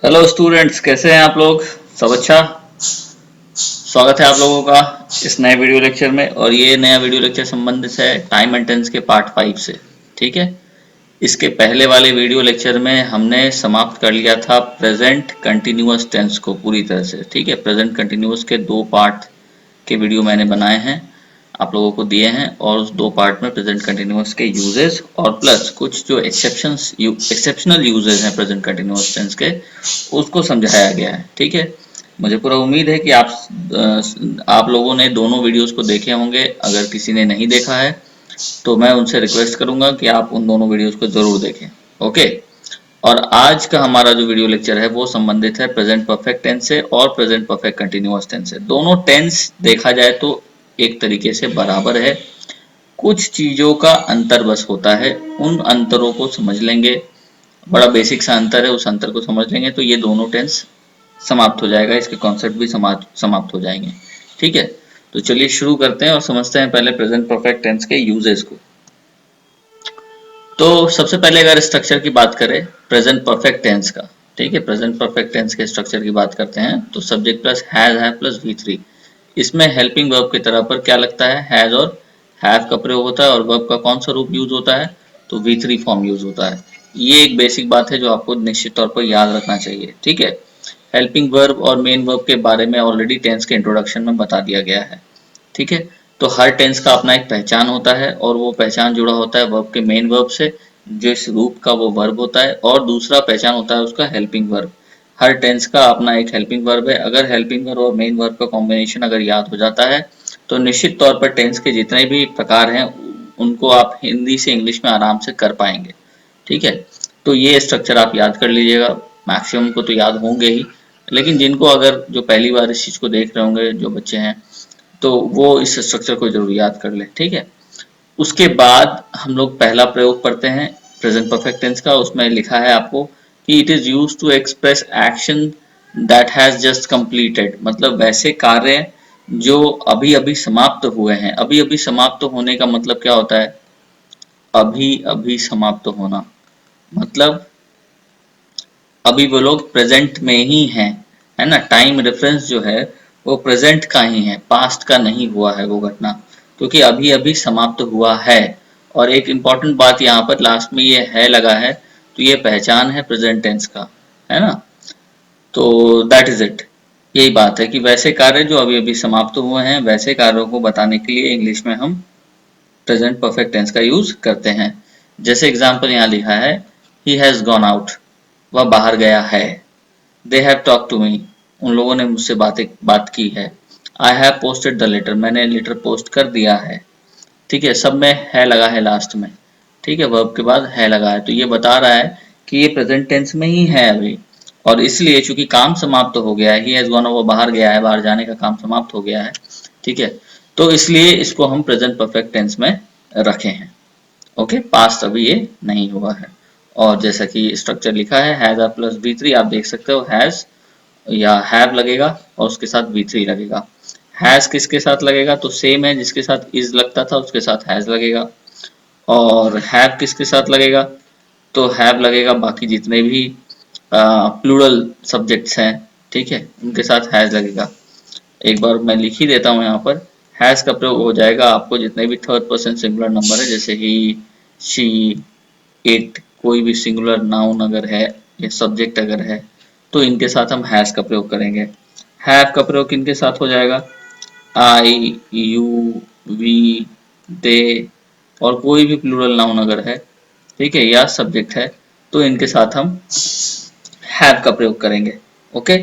Hello students, कैसे हैं आप लोग? सब अच्छा। स्वागत है आप लोगों का इस नए वीडियो लेक्चर में। और ये नया वीडियो लेक्चर संबंधित है टाइम एंड टेंस के पार्ट 5 से। ठीक है। इसके पहले वाले वीडियो लेक्चर में हमने समाप्त कर लिया था प्रेजेंट कंटिन्यूअस टेंस को पूरी तरह से। ठीक है। प्रेजेंट कंटिन्यूअस के 2 पार्ट के वीडियो मैंने बनाए हैं, आप लोगों को दिए हैं। और उस 2 पार्ट में प्रेजेंट कंटिन्यूअस के यूजेस और प्लस कुछ जो एक्सेप्शनल यूजेस हैं प्रेजेंट कंटिन्यूअस टेंस के, उसको समझाया गया है। ठीक है। मुझे पूरा उम्मीद है कि आप लोगों ने दोनों वीडियोस को देखे होंगे। अगर किसी ने नहीं देखा है तो मैं उनसे रिक्वेस्ट करूंगा कि आप उन दोनों वीडियोस को जरूर देखें। ओके। और आज का हमारा जो वीडियो लेक्चर है वो संबंधित है प्रेजेंट परफेक्ट टेंस से और प्रेजेंट परफेक्ट कंटिन्यूअस टेंस से। दोनों टेंस देखा जाए तो एक तरीके से बराबर है, कुछ चीजों का अंतर बस होता है। उन अंतरों को समझ लेंगे, बड़ा बेसिक सा अंतर है, उस अंतर को समझ लेंगे तो ये दोनों टेंस समाप्त हो जाएगा, इसके कॉन्सेप्ट भी समाप्त हो जाएंगे। ठीक है। तो चलिए शुरू करते हैं और समझते हैं पहले प्रेजेंट परफेक्ट टेंस के यूजेस को। तो सबसे पहले अगर स्ट्रक्चर की बात करें प्रेजेंट परफेक्ट टेंस का, ठीक है, प्रेजेंट परफेक्ट टेंस के स्ट्रक्चर की बात करते हैं तो subject plus have plus V3। इसमें हेल्पिंग वर्ब की तरह पर क्या लगता है, हैज और हैव का प्रयोग होता है। और वर्ब का कौन सा रूप यूज होता है, तो V3 फॉर्म यूज होता है। ये एक बेसिक बात है जो आपको निश्चित तौर पर याद रखना चाहिए। ठीक है। हेल्पिंग वर्ब और मेन वर्ब के बारे में ऑलरेडी टेंस के इंट्रोडक्शन में बता दिया गया है। ठीक है। तो हर टेंस का अपना एक पहचान होता है और वो पहचान जुड़ा होता है वर्ब के मेन वर्ब से, जो इस रूप का वो वर्ब होता है। और दूसरा पहचान होता है उसका हेल्पिंग वर्ब। हर टेंस का अपना एक हेल्पिंग वर्ब है। अगर हेल्पिंग वर्ब और मेन वर्ब का कॉम्बिनेशन अगर याद हो जाता है तो निश्चित तौर पर टेंस के जितने भी प्रकार हैं उनको आप हिंदी से इंग्लिश में आराम से कर पाएंगे। ठीक है। तो ये स्ट्रक्चर आप याद कर लीजिएगा। मैक्सिमम को तो याद होंगे ही, लेकिन जिनको अगर जो पहली बार इस चीज को देख रहे होंगे जो बच्चे हैं तो वो इस स्ट्रक्चर को जरूर याद कर ले। ठीक है। उसके बाद हम लोग पहला प्रयोग पढ़ते हैं प्रेजेंट परफेक्ट टेंस का। उसमें लिखा है आपको कि it is used to express action that has just completed, मतलब वैसे कार्य जो अभी अभी समाप्त हुए हैं। अभी अभी समाप्त होने का मतलब क्या होता है, अभी अभी समाप्त होना मतलब अभी वो लोग प्रेजेंट में ही हैं, है ना। टाइम रेफरेंस जो है वो प्रेजेंट का ही है, पास्ट का नहीं हुआ है वो घटना, क्योंकि अभी अभी समाप्त हुआ है। और एक इम्पॉर्टेंट बात यहाँ पर लास्ट में ये है लगा है, तो ये पहचान है प्रेजेंट टेंस का, है ना। तो दैट इज इट। यही बात है कि वैसे कार्य जो अभी अभी समाप्त हुए हैं वैसे कार्यों को बताने के लिए इंग्लिश में हम प्रेजेंट परफेक्ट टेंस का यूज करते हैं। जैसे एग्जाम्पल यहाँ लिखा है, ही हैज गॉन आउट, वह बाहर गया है। They have talk to me, उन लोगों ने मुझसे बात की है। I have posted the letter, मैंने लेटर पोस्ट कर दिया है। ठीक है। सब में है लगा है लास्ट में। ठीक है। वर्ब के बाद है लगा है, तो ये बता रहा है कि ये प्रेजेंट टेंस में ही है अभी। और इसलिए चूंकि काम समाप्त हो गया है, ही हैज गॉन, वो बाहर गया है, बाहर जाने का काम समाप्त हो गया है। ठीक है। तो इसलिए इसको हम प्रेजेंट परफेक्ट टेंस में रखे हैं। ओके। पास्ट अभी ये नहीं हुआ है। और जैसा कि स्ट्रक्चर लिखा है हैज प्लस V3, आप देख सकते हो हैज या हैव लगेगा और उसके साथ V3 लगेगा। हैज किसके साथ लगेगा, तो सेम है जिसके साथ इज लगता था उसके साथ हैज लगेगा। और हैव किसके साथ लगेगा, तो हैव लगेगा बाकी जितने भी प्लूरल सब्जेक्ट्स हैं, ठीक है, उनके साथ हैज लगेगा। एक बार मैं लिख ही देता हूँ यहाँ पर। हैज का प्रयोग हो जाएगा आपको जितने भी थर्ड पर्सन सिंगुलर नंबर है, जैसे ही, शी, इट, कोई भी सिंगुलर नाउन अगर है या सब्जेक्ट अगर है तो इनके साथ हम हैज का प्रयोग करेंगे। हैव का प्रयोग किनके साथ हो जाएगा, आई, यू, वी, दे, और कोई भी प्लूरल नाउन अगर है, ठीक है, या सब्जेक्ट है तो इनके साथ हम हैव का प्रयोग करेंगे। ओके।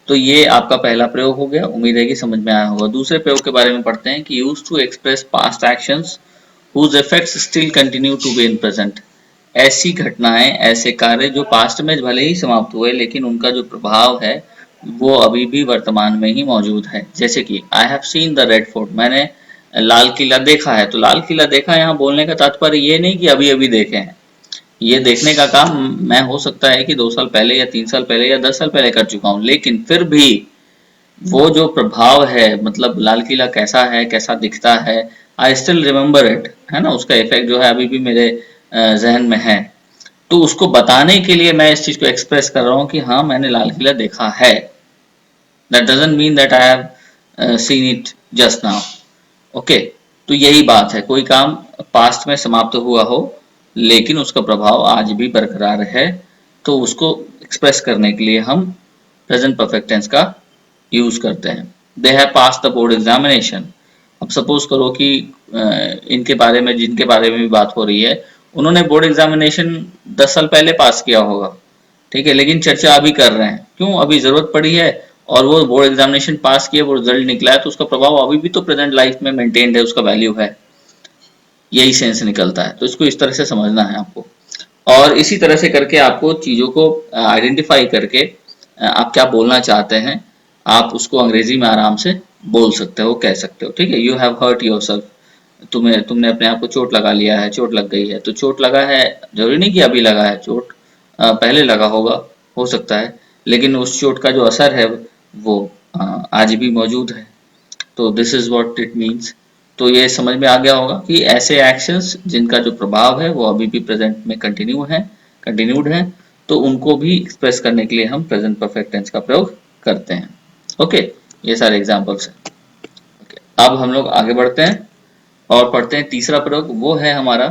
तो ये आपका पहला प्रयोग हो गया, उम्मीद है कि समझ में आया होगा। दूसरे प्रयोग के बारे में पढ़ते हैं कि use to express past actions whose effects still continue to be in present, ऐसी घटनाएं, ऐसे कार्य जो पास्ट में भले ही समाप्त हुए लेकिन उनका जो प्रभाव है वो अभी भी वर्तमान में ही मौजूद है। जैसे कि I have seen the red fort, मैंने लाल किला देखा है। तो लाल किला देखा यहाँ बोलने का तात्पर्य ये नहीं कि अभी अभी देखे हैं, ये देखने का काम मैं हो सकता है कि 2 साल पहले या 3 साल पहले या 10 साल पहले कर चुका हूँ, लेकिन फिर भी वो जो प्रभाव है, मतलब लाल किला कैसा है, कैसा दिखता है, आई स्टिल रिमेम्बर इट, है ना, उसका इफेक्ट जो है अभी भी मेरे जहन में है। तो उसको बताने के लिए मैं इस चीज को एक्सप्रेस कर रहा हूँ कि हाँ मैंने लाल किला देखा है। That doesn't mean that I have seen it just now. Okay, तो यही बात है, कोई काम पास्ट में समाप्त हुआ हो लेकिन उसका प्रभाव आज भी बरकरार है, तो उसको एक्सप्रेस करने के लिए हम प्रेजेंट परफेक्ट टेंस का यूज करते हैं। They have pass the board examination. अब सपोज करो कि इनके बारे में, जिनके बारे में भी बात हो रही है, उन्होंने बोर्ड एग्जामिनेशन 10 साल पहले पास किया होगा, ठीक है, लेकिन चर्चा अभी कर रहे हैं, क्यों, अभी जरूरत पड़ी है और वो बोर्ड एग्जामिनेशन पास किया, वो रिजल्ट निकला है, तो उसका प्रभाव अभी भी तो प्रेजेंट लाइफ में मेंटेन्ड है, उसका वैल्यू है, यही सेंस निकलता है। तो इसको इस तरह से समझना है आपको, और इसी तरह से करके आपको चीजों को आइडेंटिफाई करके आप क्या बोलना चाहते हैं, आप उसको अंग्रेजी में आराम से बोल सकते हो, कह सकते हो, ठीक है। यू हैव हर्ट योरसेल्फ, तुमने अपने आप को चोट लगा लिया है, चोट लग गई है। तो चोट लगा है, जरूरी नहीं कि अभी लगा है, चोट पहले लगा होगा, हो सकता है, लेकिन उस चोट का जो असर है वो आज भी मौजूद है। तो this is what it means. तो ये समझ में आ गया होगा कि ऐसे एक्शंस जिनका जो प्रभाव है वो अभी भी प्रेजेंट में कंटिन्यूड है, तो उनको भी एक्सप्रेस करने के लिए हम प्रेजेंट परफेक्ट टेंस का प्रयोग करते हैं। ओके, ये सारे एग्जांपल्स हैं। ओके, अब हम लोग आगे बढ़ते हैं और पढ़ते हैं तीसरा प्रयोग। वो है हमारा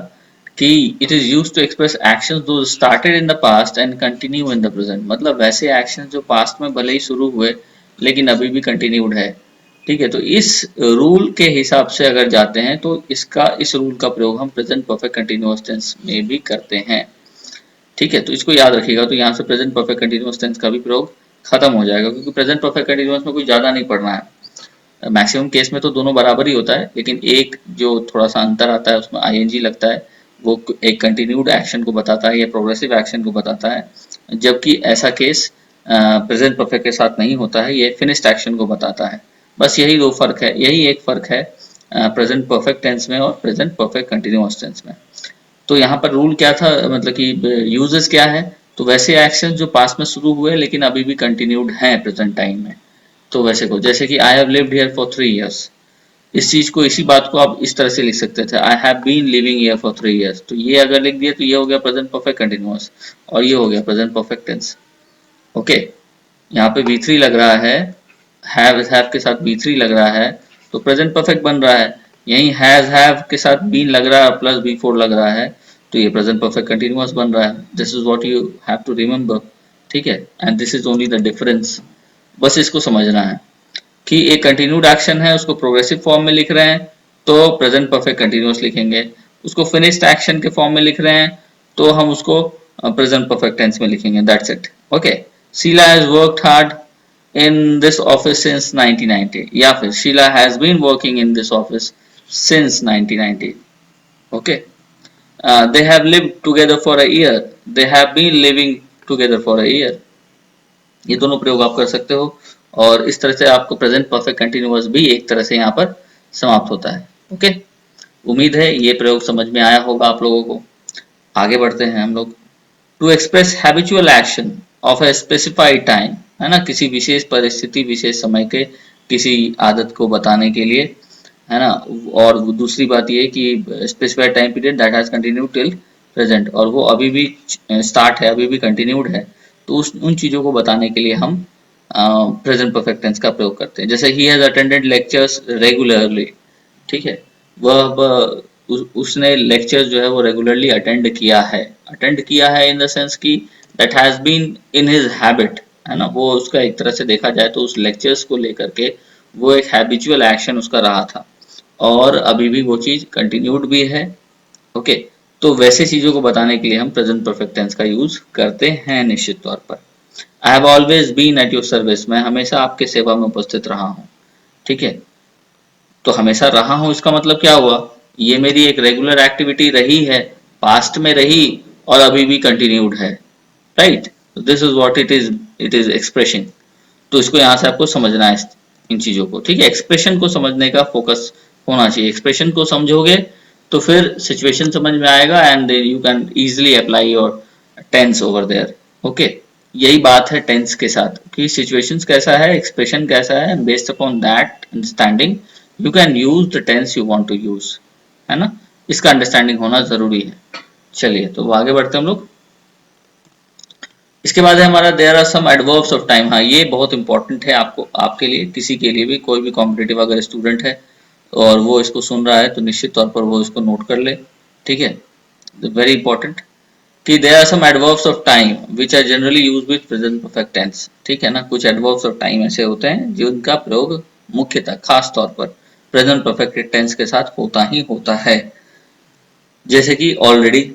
कि it is used to express actions though started in the past and continue in the present. मतलब वैसे एक्शंस जो पास्ट में भले ही शुरू हुए लेकिन अभी भी कंटिन्यूड है, ठीक है। तो इस रूल के हिसाब से अगर जाते हैं तो इस रूल का प्रयोग हम प्रेजेंट परफेक्ट कंटिन्यूअस टेंस में भी करते हैं, ठीक है। तो इसको याद रखिएगा। तो यहाँ से प्रेजेंट परफेक्ट कंटिन्यूअस टेंस का भी प्रयोग खत्म हो जाएगा, क्योंकि प्रेजेंट परफेक्ट कंटिन्यूअस में कुछ ज्यादा नहीं पढ़ना है। मैक्सिमम केस में तो दोनों बराबर ही होता है, लेकिन एक जो थोड़ा सा अंतर आता है उसमें आईएनजी लगता है, वो एक कंटिन्यूड एक्शन को बताता है या प्रोग्रेसिव एक्शन को बताता है, जबकि ऐसा केस प्रेजेंट परफेक्ट के साथ नहीं होता है, ये फिनिश्ड एक्शन को बताता है। बस यही दो फर्क है, यही एक फर्क है प्रेजेंट परफेक्ट टेंस में और प्रेजेंट परफेक्ट कंटिन्यूअस टेंस में। तो यहाँ पर रूल क्या था, मतलब कि यूजेस क्या है, तो वैसे एक्शन जो पास्ट में शुरू हुए लेकिन अभी भी कंटिन्यूड हैं प्रेजेंट टाइम में। तो वैसे को, जैसे कि I have lived here for 3 years, इस चीज को, इसी बात को आप इस तरह से लिख सकते थे, I have been living here for 3 years। तो ये अगर लिख दिया तो ये हो गया प्रेजेंट परफेक्ट कंटिन्यूअस और ये हो गया प्रेजेंट परफेक्ट टेंस। ओके, यहाँ पे V3 लग रहा है, हैव के साथ V3 लग रहा है, तो प्रेजेंट परफेक्ट बन रहा है। यही हैव के साथ बीन लग रहा है प्लस V4 लग रहा है, तो ये प्रेजेंट परफेक्ट कंटिन्यूअस बन रहा है। This is what you have to remember, ठीक है, and this is only the difference. बस इसको समझना है कि एक कंटिन्यूड एक्शन है, उसको प्रोग्रेसिव फॉर्म में लिख रहे हैं तो प्रेजेंट परफेक्ट कंटिन्यूअस लिखेंगे, उसको फिनिश्ड एक्शन के फॉर्म में लिख रहे हैं तो हम उसको प्रेजेंट परफेक्ट टेंस में लिखेंगे, that's it. Okay, Sheela has worked hard in this office since 1990, या फिर Sheila has been working in this office since 1990. Okay, they have lived together for a year, they have been living together for a year। ये दोनों प्रयोग आप कर सकते हो और इस तरह से आपको प्रेजेंट परफेक्ट कंटिन्यूअस भी एक तरह से यहाँ पर समाप्त होता है। ओके, उम्मीद है ये प्रयोग समझ में आया होगा आप लोगों को। आगे बढ़ते हैं हम लोग। To express habitual action of a specified time, है ना, किसी विशेष परिस्थिति, विशेष समय के किसी आदत को बताने के लिए, है ना। और दूसरी बात ये कि specified time period that has continued till present, और वो अभी भी स्टार्ट है, अभी भी कंटिन्यूड है, तो उन चीजों को बताने के लिए हम प्रेजेंट परफेक्ट टेंस का प्रयोग करते हैं। जैसे he has attended lectures regularly, ठीक है, उसने लेक्चर जो है वो रेगुलरली अटेंड किया है इन द सेंस कि that has been in his habit, है ना। वो उसका एक तरह से देखा जाए तो उस लेक्चर्स को लेकर के वो एक हैबिचुअल एक्शन उसका रहा था और अभी भी वो चीज कंटिन्यूड भी है। ओके, तो वैसे चीजों को बताने के लिए हम प्रेजेंट परफेक्ट टेंस का यूज करते हैं निश्चित तौर पर। I have always been at your service, मैं हमेशा आपके सेवा में उपस्थित रहा हूँ, ठीक है। तो हमेशा रहा हूँ इसका मतलब क्या हुआ, ये मेरी एक रेगुलर एक्टिविटी रही है, पास्ट में रही और अभी भी कंटिन्यूड है, right. This is what it is expressing. तो इसको यहाँ से आपको समझना है इन चीजों को, ठीक है। एक्सप्रेशन को समझने का फोकस होना चाहिए, एक्सप्रेशन को समझोगे तो फिर सिचुएशन समझ में आएगा and you can easily apply your tense over there. Okay, यही बात है टेंस के साथ कि सिचुएशंस कैसा है, एक्सप्रेशन कैसा है, based upon that understanding you can use the tense you want to use, है ना। इसका अंडरस्टैंडिंग होना जरूरी है। चलिए तो आगे बढ़ते हैं हम लोग। इसके बाद है हमारा there are some adverbs of time. हाँ, ये बहुत इंपॉर्टेंट है आपको, आपके लिए, किसी के लिए भी, कोई भी कॉम्पिटिटिव अगर स्टूडेंट है और वो इसको सुन रहा है तो निश्चित तौर पर वो इसको नोट कर ले। ठीक है, वेरी इंपॉर्टेंट कि there are some adverbs of time which are generally used with present perfect tense. ठीक है ना, कुछ एडवर्ब्स ऑफ टाइम ऐसे होते हैं जिनका प्रयोग मुख्यतः खास तौर पर प्रेजेंट परफेक्ट टेंस के साथ होता ही होता है, जैसे कि already,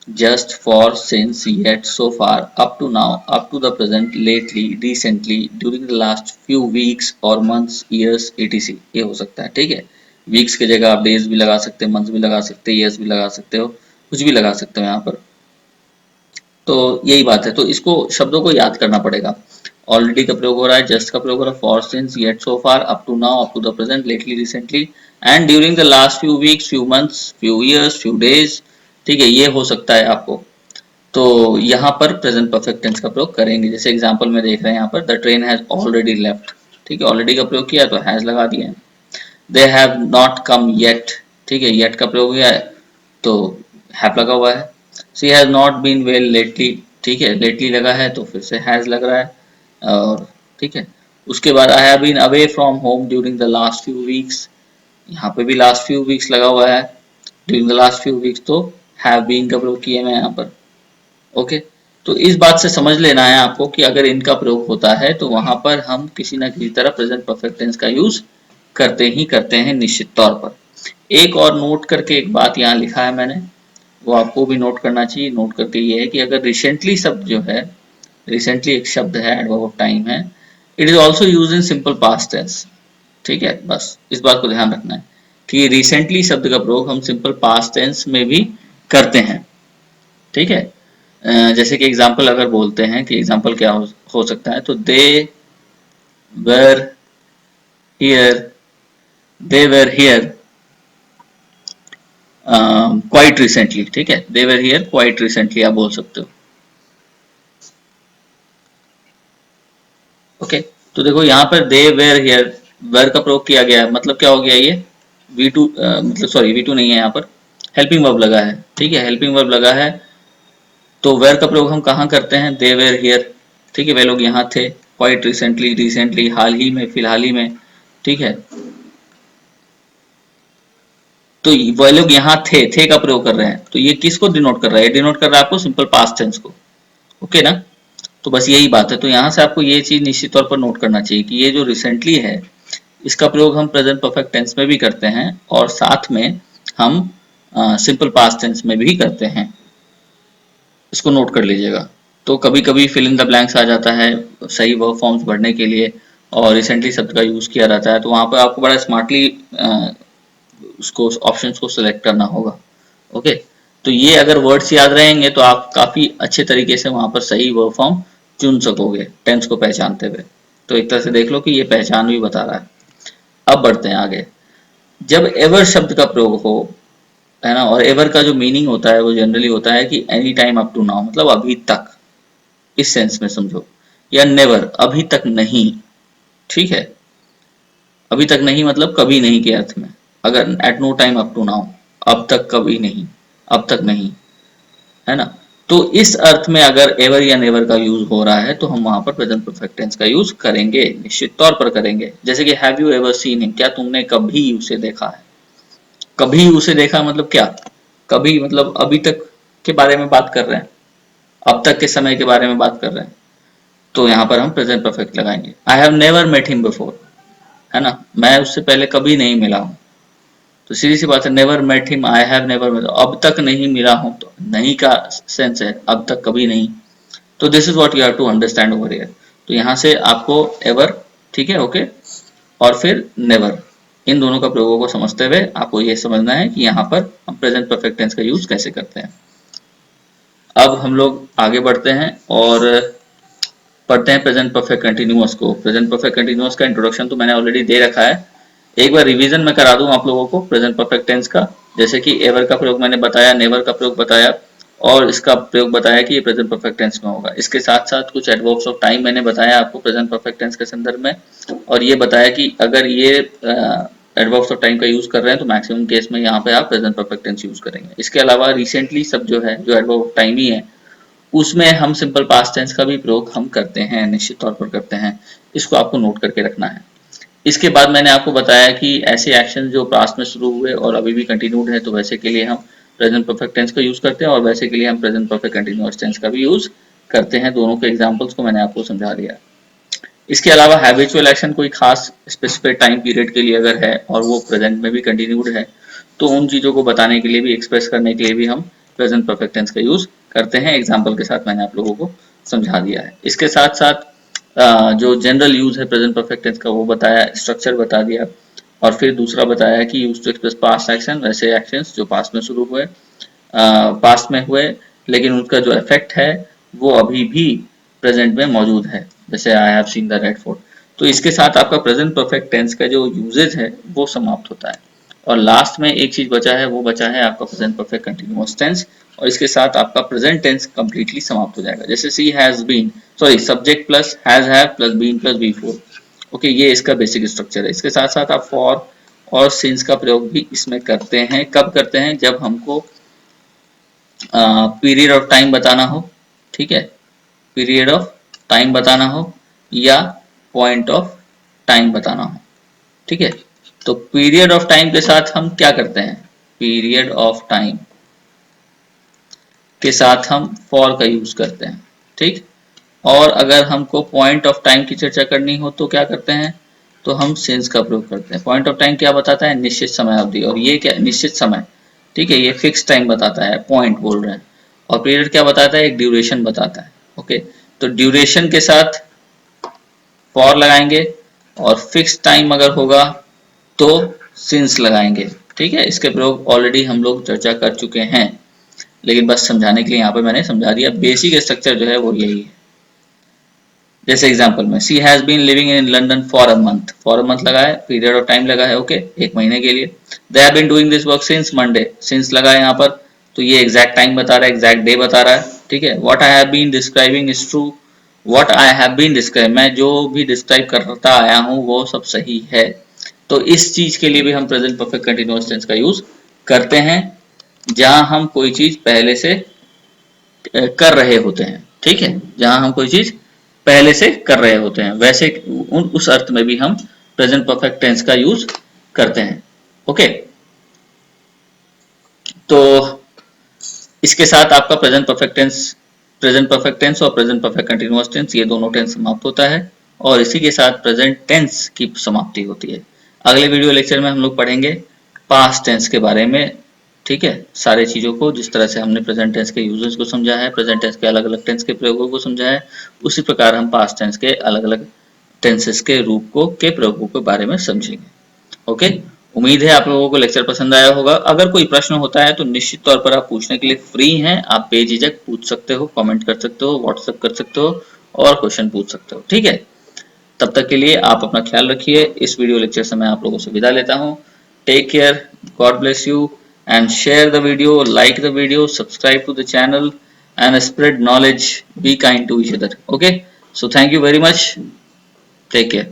just, for, since, yet, so far, up to now, up to the present, lately, recently, during the last few weeks or months, years, etc. ये हो सकता है। ठीक है, weeks की जगह आप days भी लगा सकते हैं, months भी लगा सकते हैं, years भी लगा सकते हो, कुछ भी लगा सकते हो यहाँ पर। तो यही बात है, तो इसको शब्दों को याद करना पड़ेगा। ऑलरेडी का प्रयोग हो रहा है, जस्ट का प्रयोग हो रहा है, for, since, yet, so far, up to now, up to the present, lately, recently, and during the last few weeks, few months, few years, few days. ठीक है, ये हो सकता है आपको। तो यहाँ पर प्रेजेंट परफेक्ट टेंस का प्रयोग करेंगे। जैसे एग्जांपल में देख रहे हैं यहाँ पर, the train has already left. ठीक है, ऑलरेडी का प्रयोग किया तो हैज लगा दिया है। They have not come yet. ठीक है, येट का प्रयोग किया है तो हैव लगा हुआ है। She has not been well lately. ठीक है, लेटली लगा है तो फिर से हैज लग रहा है। और ठीक है, उसके बाद I have been away from home during the last few weeks. यहाँ पे भी लास्ट फ्यू वीक्स लगा हुआ है, during the last few weeks तो हैव बीन का प्रयोग किया मैं यहाँ पर। ओके, तो इस बात से समझ लेना है आपको कि अगर इनका प्रयोग होता है तो वहां पर हम किसी न किसी तरह प्रेजेंट परफेक्ट टेंस का यूज करते ही करते हैं निश्चित तौर पर। एक और नोट करके एक बात यहाँ लिखा है मैंने, वो आपको भी नोट करना चाहिए। नोट करके ये है कि अगर रिसेंटली शब्द जो है, रिसेंटली एक शब्द है, एडवर्ब ऑफ टाइम है, it is also use in simple past tense. ठीक है, बस इस बात को ध्यान रखना है कि रिसेंटली शब्द का प्रयोग हम सिंपल पास्ट टेंस में भी करते हैं। ठीक है, जैसे कि एग्जाम्पल अगर बोलते हैं कि एग्जाम्पल क्या हो सकता है, तो were here they were here quite recently. ठीक है, they were here quite recently आप बोल सकते हो। ओके, तो देखो यहाँ पर दे वेर हियर, वेर का प्रयोग किया गया है, मतलब क्या हो गया ये V2, मतलब सॉरी V2 नहीं है यहाँ पर, हेल्पिंग वर्ब लगा है। ठीक है, हेल्पिंग वर्ब लगा है तो वेर का प्रयोग हम कहाँ करते हैं, दे वेर हियर। ठीक है, वे लोग यहाँ थे, क्वाइट रिसेंटली, रिसेंटली, हाल ही में, फिलहाल ही में। ठीक है, तो वे लोग यहाँ थे का प्रयोग कर रहे हैं, तो ये किसको डिनोट कर रहा है, ये डिनोट कर रहा है आपको सिंपल पास्ट टेंस को। ओके ना, तो बस यही बात है। तो यहाँ से आपको ये चीज निश्चित तौर पर नोट करना चाहिए कि ये जो रिसेंटली है इसका प्रयोग हम प्रेजेंट परफेक्ट टेंस में भी करते हैं और साथ में हम सिंपल पास्ट टेंस में भी करते हैं, इसको नोट कर लीजिएगा। तो कभी कभी फिल इन द ब्लैंक्स आ जाता है सही वर्ब फॉर्म्स भरने के लिए और रिसेंटली शब्द का यूज किया जाता है, तो वहां पर आपको बड़ा स्मार्टली उसको ऑप्शंस को सिलेक्ट करना होगा। ओके, तो ये अगर वर्ड्स याद रहेंगे तो आप काफी अच्छे तरीके से वहां पर सही वर्ब फॉर्म चुन सकोगे टेंस को पहचानते हुए। तो एक तरह से देख लो कि ये पहचान भी बता रहा है। अब बढ़ते हैं आगे। जब एवर शब्द का प्रयोग हो, है ना, और एवर का जो मीनिंग होता है वो जनरली होता है कि any time up to now, मतलब अभी तक, इस सेंस में समझो, या नेवर, अभी तक नहीं। ठीक है, अभी तक नहीं मतलब कभी नहीं के अर्थ में। अगर at no time up to now, अब तक कभी नहीं, अब तक नहीं, है ना, तो इस अर्थ में अगर एवर या नेवर का यूज हो रहा है तो हम वहां पर प्रेजेंट परफेक्ट टेंस का यूज करेंगे, निश्चित तौर पर करेंगे। जैसे कि have you ever seen him, क्या तुमने कभी उसे देखा है। कभी उसे देखा मतलब क्या, कभी मतलब अभी तक के बारे में बात कर रहे हैं, अब तक के समय के बारे में बात कर रहे हैं, तो यहाँ पर हम प्रेजेंट परफेक्ट लगाएंगे। I have never met him before, है ना, मैं उससे पहले कभी नहीं मिला हूँ, तो सीधी सी बात है, never met him, I have never met, अब तक नहीं मिला हूँ, तो नहीं का सेंस है अब तक, कभी नहीं। तो this is what you have to understand over here. तो यहाँ से आपको एवर, ठीक है, ओके, और फिर नेवर, इन दोनों का प्रयोगों को समझते हुए आपको ये समझना है कि यहाँ पर हम प्रेजेंट परफेक्ट टेंस का यूज कैसे करते हैं। अब हम लोग आगे बढ़ते हैं और पढ़ते हैं प्रेजेंट परफेक्ट कंटिन्यूअस को। प्रेजेंट परफेक्ट कंटिन्यूअस का इंट्रोडक्शन तो मैंने ऑलरेडी दे रखा है, एक बार रिवीजन में करा दूं आप लोगों को प्रेजेंट परफेक्ट टेंस का। जैसे कि एवर का प्रयोग मैंने बताया, नेवर का प्रयोग बताया और इसका प्रयोग बताया कि ये प्रेजेंट परफेक्ट टेंस में होगा। इसके साथ साथ कुछ एडवर्ब्स ऑफ टाइम मैंने बताया आपको प्रेजेंट परफेक्ट टेंस के संदर्भ में, और ये बताया कि अगर ये एडवर्ब्स ऑफ टाइम का यूज कर रहे हैं तो मैक्सिमम केस में यहाँ पे आप प्रेजेंट परफेक्ट टेंस यूज करेंगे। इसके अलावा रिसेंटली सब जो है, जो एडवर्ब ऑफ टाइम ही है, उसमें हम सिंपल पास्ट टेंस का भी प्रयोग हम करते हैं, निश्चित तौर पर करते हैं। इसको आपको नोट करके रखना है। इसके बाद मैंने आपको बताया कि ऐसे एक्शन जो पास्ट में शुरू हुए और अभी भी कंटिन्यूड है, तो वैसे के लिए हम प्रेजेंट परफेक्ट टेंस का यूज करते हैं और वैसे के लिए हम प्रेजेंट परफेक्ट कंटिन्यूअस टेंस का भी यूज करते हैं। दोनों के एग्जांपल्स को मैंने आपको समझा दिया। इसके अलावा हैबिचुअल एक्शन कोई खास स्पेसिफिक टाइम पीरियड के लिए अगर है और वो प्रेजेंट में भी कंटिन्यूड है, तो उन चीजों को बताने के लिए भी, एक्सप्रेस करने के लिए भी हम प्रेजेंट परफेक्ट टेंस का यूज करते हैं। एग्जाम्पल के साथ मैंने आप लोगों को समझा दिया है। इसके साथ साथ जो जनरल यूज है प्रेजेंट परफेक्ट टेंस का वो बताया, स्ट्रक्चर बता दिया, और फिर दूसरा बताया कि use to express past action, वैसे एक्शंस जो पास्ट में शुरू हुए, पास्ट में हुए, लेकिन उनका जो इफेक्ट है वो अभी भी प्रेजेंट में मौजूद है, जैसे I have seen the red fort. तो इसके साथ आपका प्रेजेंट परफेक्ट टेंस का जो यूजेज है वो समाप्त होता है। और लास्ट में एक चीज बचा है, वो बचा है आपका प्रेजेंट परफेक्ट कंटिन्यूअस टेंस, और इसके साथ आपका प्रेजेंट टेंस कंप्लीटली समाप्त हो जाएगा। जैसे she has been, sorry subject plus has have plus been plus V four. Okay, ये इसका बेसिक स्ट्रक्चर है। इसके साथ साथ आप फॉर और सिंस का प्रयोग भी इसमें करते हैं। कब करते हैं? जब हमको पीरियड ऑफ टाइम बताना हो, ठीक है, पीरियड ऑफ टाइम बताना हो या पॉइंट ऑफ टाइम बताना हो, ठीक है। तो पीरियड ऑफ टाइम के साथ हम क्या करते हैं? पीरियड ऑफ टाइम के साथ हम फॉर का यूज करते हैं, ठीक। और अगर हमको पॉइंट ऑफ टाइम की चर्चा करनी हो तो क्या करते हैं? तो हम सिंस का प्रयोग करते हैं। पॉइंट ऑफ टाइम क्या बताता है? निश्चित समय अवधि, और ये क्या? निश्चित समय, ठीक है, ये फिक्स टाइम बताता है, पॉइंट बोल रहे हैं। और पीरियड क्या बताता है? एक ड्यूरेशन बताता है। ओके, तो ड्यूरेशन के साथ फॉर लगाएंगे, और फिक्स टाइम अगर होगा तो सिंस लगाएंगे, ठीक है। इसके प्रयोग ऑलरेडी हम लोग चर्चा कर चुके हैं, लेकिन बस समझाने के लिए यहाँ पे मैंने समझा दिया। बेसिक स्ट्रक्चर जो है वो यही है। जैसे एग्जांपल में she has been living in London for a month, for a month लगा है, पीरियड ऑफ टाइम लगा है, ओके, एक महीने के लिए। They have been doing this work since Monday, since लगा है यहाँ पर, तो ये एग्जैक्ट टाइम बता रहा है, एग्जैक्ट डे बता रहा है, ठीक है। What I have been describing is true, what I have been describe, मैं जो भी डिस्क्राइब करता आया हूँ वो सब सही है। तो इस चीज के लिए भी हम प्रेजेंट परफेक्ट कंटिन्यूअस टेंस का यूज करते हैं, जहां हम कोई चीज पहले से कर रहे होते हैं, ठीक है, जहां हम कोई चीज पहले से कर रहे होते हैं, वैसे उस अर्थ में भी हम प्रेजेंट परफेक्ट टेंस का यूज करते हैं। ओके, तो इसके साथ आपका प्रेजेंट परफेक्ट टेंस और प्रेजेंट परफेक्ट कंटिन्यूअस टेंस, ये दोनों टेंस समाप्त होता है, और इसी के साथ प्रेजेंट टेंस की समाप्ति होती है। अगले वीडियो लेक्चर में हम लोग पढ़ेंगे पास्ट टेंस के बारे में, ठीक है, सारे चीजों को, जिस तरह से हमने प्रेजेंट टेंस के यूजेस को समझा है, प्रेजेंट टेंस के अलग अलग टेंस के प्रयोगों को समझा है, उसी प्रकार हम पास्ट टेंस के अलग अलग टेंसेस के रूप को, के प्रयोगों के बारे में समझेंगे। ओके, उम्मीद है आप लोगों को लेक्चर पसंद आया होगा। अगर कोई प्रश्न होता है तो निश्चित तौर पर आप पूछने के लिए फ्री हैं, आप बेझिझक पूछ सकते हो, कमेंट कर सकते हो, व्हाट्सएप कर सकते हो और क्वेश्चन पूछ सकते हो, ठीक है। तब तक के लिए आप अपना ख्याल रखिए। इस वीडियो लेक्चर से मैं आप लोगों से विदा लेता हूँ। Take care, God bless you, and share the video, like the video, subscribe to the channel and spread knowledge, be kind to each other. Okay, so thank you very much, take care.